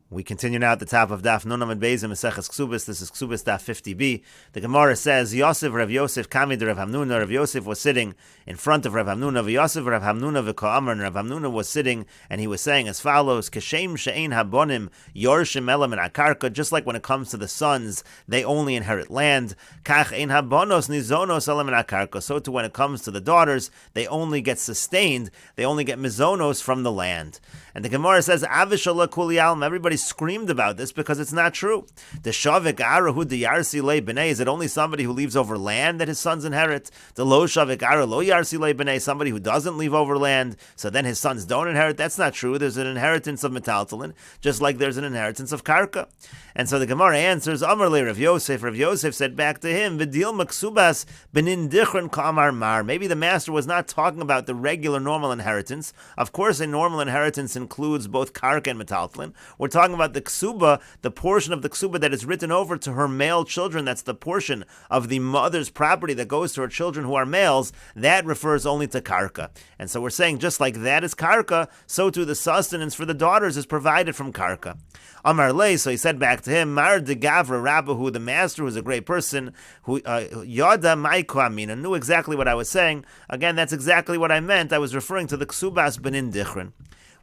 We continue now at the top of Daf Nunam Beis Mesechet Kesuvos. This is Kesuvos Daf 50b. The Gemara says, Yosef Rav Yosef Kamid Rav Hamnuna. Rav Yosef was sitting in front of Rav Hamnuna. Yosef Rav Hamnuna v'Ka'amar. And Rav Hamnuna was sitting, and he was saying as follows: Keshem she'ein habonim yorshim elam min akarka. Just like when it comes to the sons, they only inherit land. Kach ein habonos nizonos elam min akarka. So too when it comes to the daughters, they only get sustained. They only get mizonos from the land. And the Gemara says, Avishallah kuli alm. Everybody screamed about this because it's not true. The shavik arahu diyarsi le b'nei. Is it only somebody who leaves over land that his sons inherit? The lo shavik ara lo yarsi le b'nei. Somebody who doesn't leave over land, so then his sons don't inherit. That's not true. There's an inheritance of metaltalin, just like there's an inheritance of karka. And so the Gemara answers, Amar le Rav Yosef. Rav Yosef said back to him, V'dil maksubas benin dichron kamar mar. Maybe the master was not talking about the regular normal inheritance. Of course, a normal inheritance includes both karka and metaltalin. We're talking about the ksuba, the portion of the ksuba that is written over to her male children. That's the portion of the mother's property that goes to her children who are males. That refers only to karka. And so we're saying just like that is karka, so too the sustenance for the daughters is provided from karka. Amar lei, so he said back to him, Mar de Gavra Rabbahu, the master who is a great person, who Yada Maiko Amina, knew exactly what I was saying. Again, that's exactly what I meant. I was referring to the Ksubas Benin Dichrin.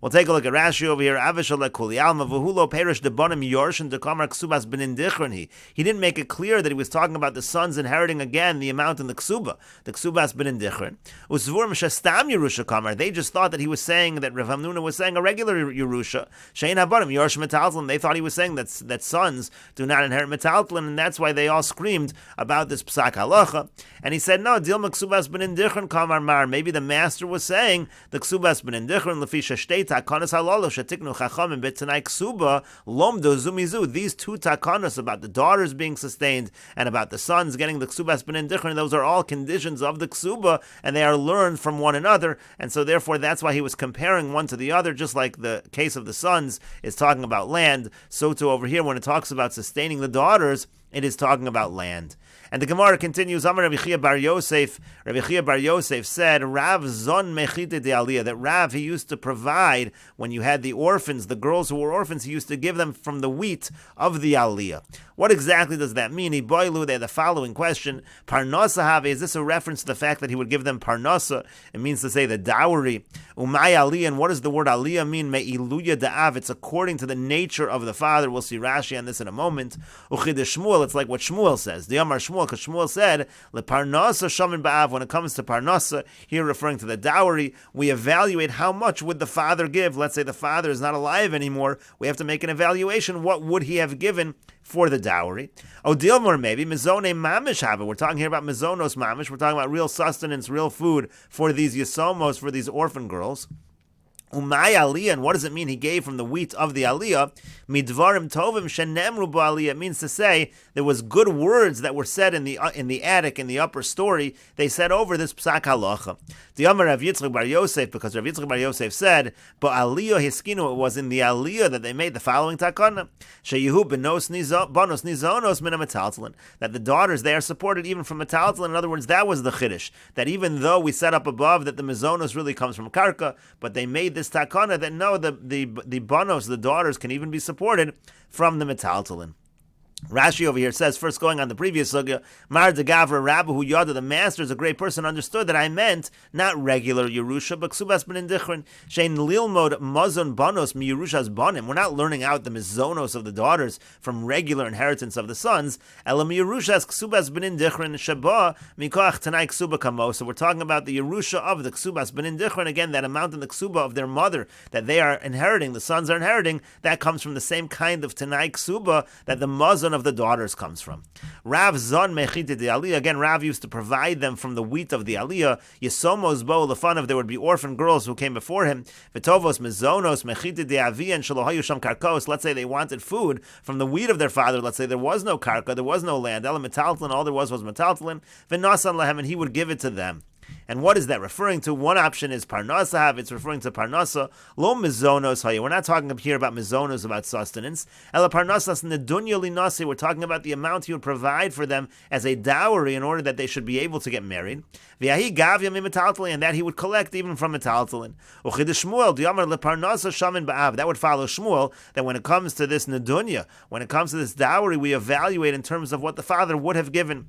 We'll take a look at Rashi over here. Avishaleh kuli alma v'hulo perish debonim yorshin dekamar ksubas benin dichron. He didn't make it clear that he was talking about the sons inheriting again the amount in the ksuba ksubas benin dichron. Usvur mishastam yerusha kamar. They just thought that he was saying that Rav Hamnuna was saying a regular yerusha. Shein habonim yorshin metaltalin. They thought he was saying that sons do not inherit metaltalin, and that's why they all screamed about this psak halacha. And he said, no, dilma ksubas benin dichron kamar mar. Maybe the master was saying the ksubas benin dichron lefisha shtei takanos halalo shetiknu chachamim betanai ksuba lomdo zumizu. These two takanos about the daughters being sustained and about the sons getting the ksubas benin dichron, those are all conditions of the ksuba, and they are learned from one another. And so therefore that's why he was comparing one to the other, just like the case of the sons is talking about land, so too over here when it talks about sustaining the daughters, it is talking about land. And the Gemara continues, Amar Rabbi Chia bar Yosef. Rabbi Chia bar Yosef said, Rav zon mechite de aliyah, that Rav, he used to provide, when you had the orphans, the girls who were orphans, he used to give them from the wheat of the aliyah. What exactly does that mean? Iboilu, they had the following question, Parnasa have, is this a reference to the fact that he would give them parnasa? It means to say the dowry. Umay aliyah, and what does the word aliyah mean? Me'iluya da'av, it's according to the nature of the father. We'll see Rashi on this in a moment. Uchid Shmuel, it's like what Shmuel says. The Amar Shmuel, because Shmuel said, Leparnasa shamin ba'av, when it comes to parnasa, here referring to the dowry, we evaluate how much would the father give. Let's say the father is not alive anymore. We have to make an evaluation. What would he have given for the dowry? Odilmor, maybe mizone mamish have it. We're talking here about mizonos mamish. We're talking about real sustenance, real food for these yisomos, for these orphan girls. Umay aliyah, and what does it mean he gave from the wheat of the aliyah? Midvarim tovim shenemru ba'aliyah. It means to say there was good words that were said in the attic, in the upper story. They said over this psak halacha. The Amar Rav Yitzchak bar Yosef, because Rav Yitzchak bar Yosef said, ba'aliyah hiskinu, it was in the aliyah that they made the following takana: sheyehu benos banos nizonos min metaltalin, that the daughters, they are supported even from metaltalin. In other words, that was the chiddush, that even though we set up above that the mizonos really comes from karka, but they made this takana that no, the banos, the daughters, can even be supported from the metaltalin. Rashi over here says, first going on the previous sugya, Mar de Gavra Rabbahu Yada, the master is a great person, understood that I meant not regular Yerusha, but Ksubas Benin Dichron, Shein Lilmod Mazon Banos Mi Yerusha's Banim. We're not learning out the mizonos of the daughters from regular inheritance of the sons. Elam Yerusha's Ksubas Benin Dichron Shaba Mikoach Tanai Ksuba Kamo. So we're talking about the Yerusha of the Ksubas Benin Dichron, again, that amount in the Ksuba of their mother that they are inheriting, the sons are inheriting, that comes from the same kind of Tanai Ksuba that the Mazon of the daughters comes from. Rav zon mechite de aliyah. Again, Rav used to provide them from the wheat of the aliyah. Yisomos bo lefanov, there would be orphan girls who came before him. Vitovos mezonos mechite de avi and shalohayu sham karkos. Let's say they wanted food from the wheat of their father. Let's say there was no karka, there was no land. Ela metaltalin, all there was metaltalin. V'nasan lehem, and he would give it to them. And what is that referring to? One option is parnasa. It's referring to parnasa. Lo mizonos haya. We're not talking here about mizonos, about sustenance. Ela parnasas nedunya linasi. We're talking about the amount you would provide for them as a dowry in order that they should be able to get married. V'yahi gavya mimetaltalin, and that he would collect even from metaltalin. Uchidish Shmuel diamar leparnasa shamin ba'av. That would follow Shmuel, that when it comes to this nedunya, when it comes to this dowry, we evaluate in terms of what the father would have given.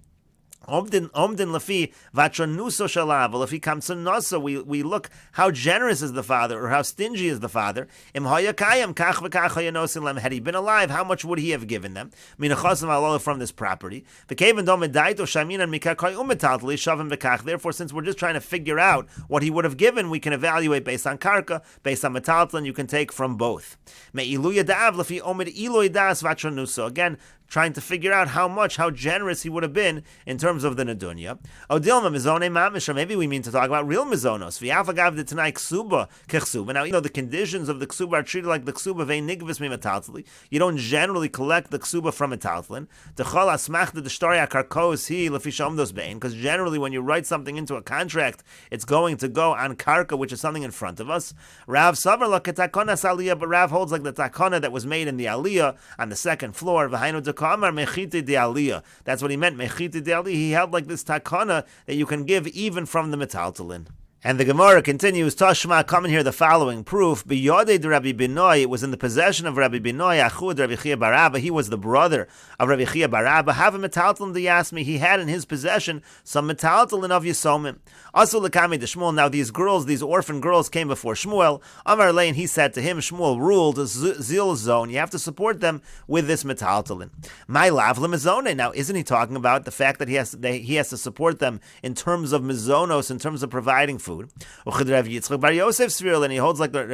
Omdin lafi vatranuso shalav. Well, if he comes to nasa, we look how generous is the father or how stingy is the father. Im hayakayim kach v'kach hayanosin lem. Had he been alive, how much would he have given them? Minachasim alola from this property. V'keven domedaito shaminan mikakay umetatli shavim v'kach. Therefore, since we're just trying to figure out what he would have given, we can evaluate based on karka, based on metaltlin. You can take from both. Me'ilu yadav lafi omed ilo yadas vatranuso. Again, trying to figure out how generous he would have been in terms of the nedunya. Odilma mizone mamish, or maybe we mean to talk about real mizonos. V'yafagav d'tanai ksuba kechsuba. Now, the conditions of the ksuba are treated like the ksuba vein nigvis mimetaltli. You don't generally collect the ksuba from metaltlin. D'chol asmachta d'shtaria karkos hi lefi shamdos bein, because generally when you write something into a contract, it's going to go on karka, which is something in front of us. Rav savar la ketakona saliyah, but Rav holds like the takona that was made in the aliyah on the second floor. V'hainu that's what he meant, mechite de aliyah. He held like this takana that you can give even from the metaltalin. And the Gemara continues, Tashma, come and hear the following proof. Biyodei de Rabbi Binoi, it was in the possession of Rabbi Binoi, Achud Rabbi Chia bar Abba, he was the brother of Rabbi Chia bar Abba. Have a metaltalin diyasmi, he had in his possession some metaltalin of Yisomim. Also lekami de Shmuel, now these girls, these orphan girls came before Shmuel. Amar Lein, he said to him, Shmuel ruled, zil zone, you have to support them with this metaltalin. My lav lemizone, now isn't he talking about the fact that he has to support them in terms of mizonos, in terms of providing food? And he holds like the Rav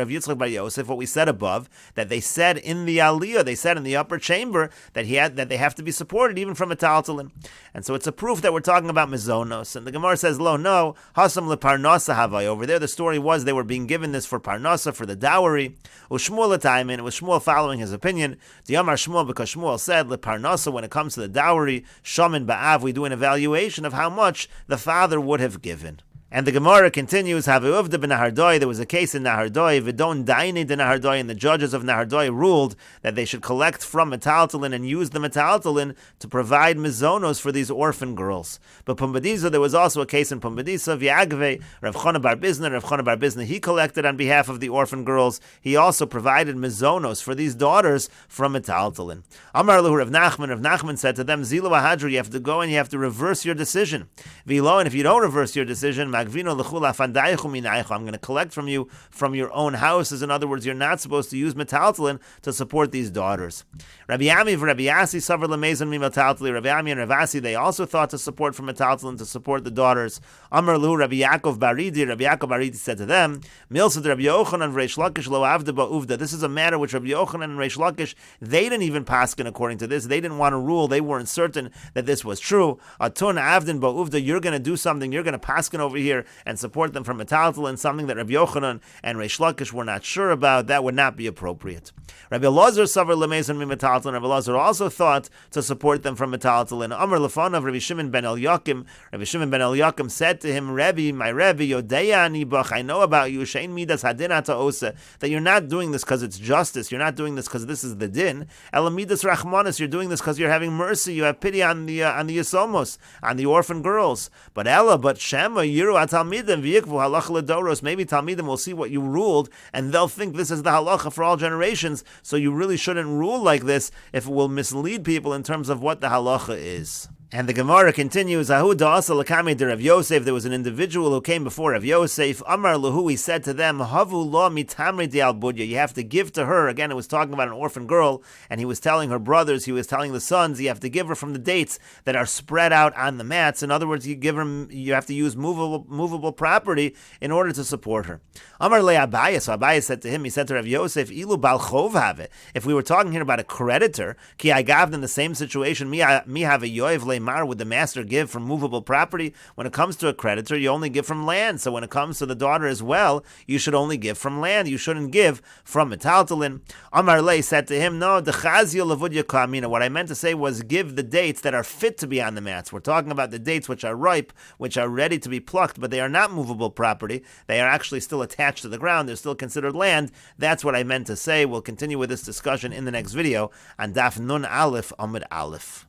Yitzchak bar Yosef, what we said above, that they said in the aliyah, they said in the upper chamber that they have to be supported even from a taltalin. And so it's a proof that we're talking about mizonos. And the Gemara says, lo, no, hasam leparnasa havai. Over there, the story was they were being given this for parnasa, for the dowry. Ushmuel ataymin, it was Shmuel following his opinion. Diyamar Shmuel, because Shmuel said leparnasa, when it comes to the dowry, shamin ba'av, we do an evaluation of how much the father would have given. And the Gemara continues, there was a case in Nahardoi, Vidon Daini de Nahardoi, and the judges of Nahardoi ruled that they should collect from metaltalin and use the metaltalin to provide mizonos for these orphan girls. But Pumbedisa, there was also a case in Pumbedisa, Vyagve, Rav Chana bar Bizna, he collected on behalf of the orphan girls. He also provided mizonos for these daughters from metaltalin. Amar Lahu Rav Nachman said to them, Zilu Ahadru, you have to go and you have to reverse your decision. Vilo, and if you don't reverse your decision, I'm going to collect from you from your own houses. In other words, you're not supposed to use metaltalin to support these daughters. Rabbi Yami and Rabbi Asi suffered lemezon mi metaltali. Rabbi Yami and Rabbi Asi, they also thought to support from metaltalin to support the daughters. Amar Lu Rabbi Yaakov Baridi. Rabbi Yaakov Baridi said to them, Milsad Rabbi Yochanan and Reish Lakish lo avda ba'uvda. This is a matter which Rabbi Yochanan and Reish Lakish, they didn't even paskin according to this. They didn't want to rule. They weren't certain that this was true. Atun avdin ba'uvda. You're going to do something. You're going to paskin over here and support them from metaltalin, something that Rabbi Yochanan and Reish Lakish were not sure about. That would not be appropriate. Rabbi Elazar suffered lemezon mi metaltalin. Rabbi Elazar also thought to support them from metaltalin. Amar lefanav Rabbi Shimon ben Eliakim. Rabbi Shimon ben Eliakim said to him, Rebbe, my Rebbe, Yodeya ani bach, I know about you, shein midas hadin ata osa, that you're not doing this because it's justice. You're not doing this because this is the din. Ela midas rachmanis, you're doing this because you're having mercy. You have pity on the yisomos, on the orphan girls. But Shema yiru atalmidim v'yikvu halacha ledoros. Maybe talmidim will see what you ruled, and they'll think this is the halacha for all generations. So you really shouldn't rule like this if it will mislead people in terms of what the halacha is. And the Gemara continues, Ahu da'asa l'kamei de Rav Yosef, there was an individual who came before Rav Yosef, Amar Lahu, he said to them, Havu lo mitamri di'al budya, you have to give to her, again it was talking about an orphan girl, and he was telling her brothers, he was telling the sons, you have to give her from the dates that are spread out on the mats. In other words, you have to use movable property in order to support her. Amar le Abaye, so Abaye said to him, he said to Rav Yosef, Ilu bal chov have it. If we were talking here about a creditor, ki I gaved in the same situation, mi have a yoev le Mar, would the master give from movable property? When it comes to a creditor, you only give from land. So when it comes to the daughter as well, you should only give from land. You shouldn't give from metaltalin. Amar Lei said to him, no, the chazio lavudya kamina. What I meant to say was give the dates that are fit to be on the mats. We're talking about the dates which are ripe, which are ready to be plucked, but they are not movable property. They are actually still attached to the ground. They're still considered land. That's what I meant to say. We'll continue with this discussion in the next video on Daf Nun Aleph Amud Aleph.